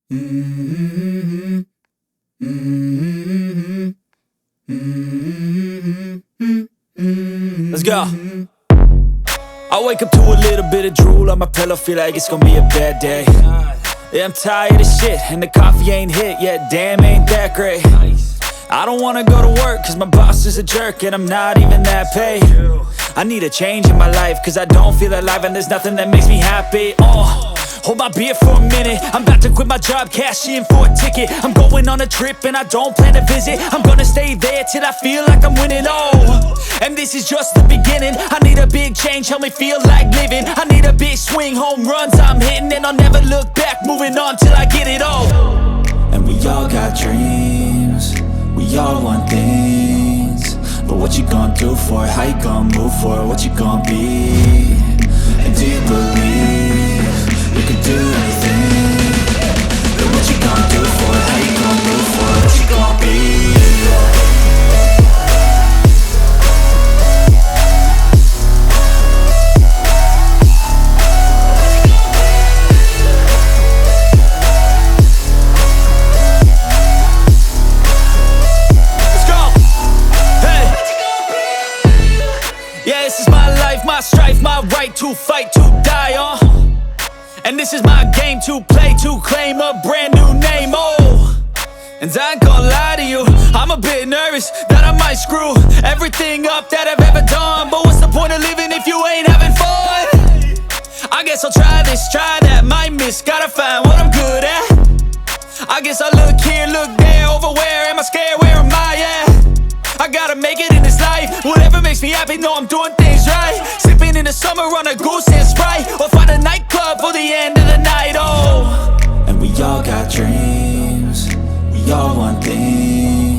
Mm-hmm. Mm-hmm. Mm-hmm. Let's go. I wake up to a little bit of drool on my pillow, feel like it's gonna be a bad day. Yeah, I'm tired of shit, and the coffee ain't hit yet, damn, ain't that great. I don't wanna go to work, cause my boss is a jerk, and I'm not even that paid. I need a change in my life, cause I don't feel alive, and there's nothing that makes me happy. Hold my beer for a minute, I'm about to quit my job, cash in for a ticket. I'm going on a trip and I don't plan to visit. I'm gonna stay there till I feel like I'm winning, and this is just the beginning. I need a big change, help me feel like living. I need a big swing, home runs I'm hitting, and I'll never look back, moving on till I get it all. And we all got dreams, we all want things, but what you gonna do for it? How you gonna move for it? What you gonna be? And do you believe you can do anything? But what you gonna do for it? How you gonna move for it? What you gonna be? Yeah, this is my life, my strife, my right to fight, to die on. And this is my game to play, to claim a brand new name, And I ain't gonna lie to you, I'm a bit nervous that I might screw everything up that I've ever done. But what's the point of living if you ain't having fun? I guess I'll try this, try that, might miss, gotta find what I'm good at. I guess I look here, look there, over where am I scared, where am I at? I gotta make it in this life, whatever makes me happy, know I'm doing things right. Sipping in the summer on a goose and Sprite, or find a nightclub for the end of the night, And we all got dreams, we all want things,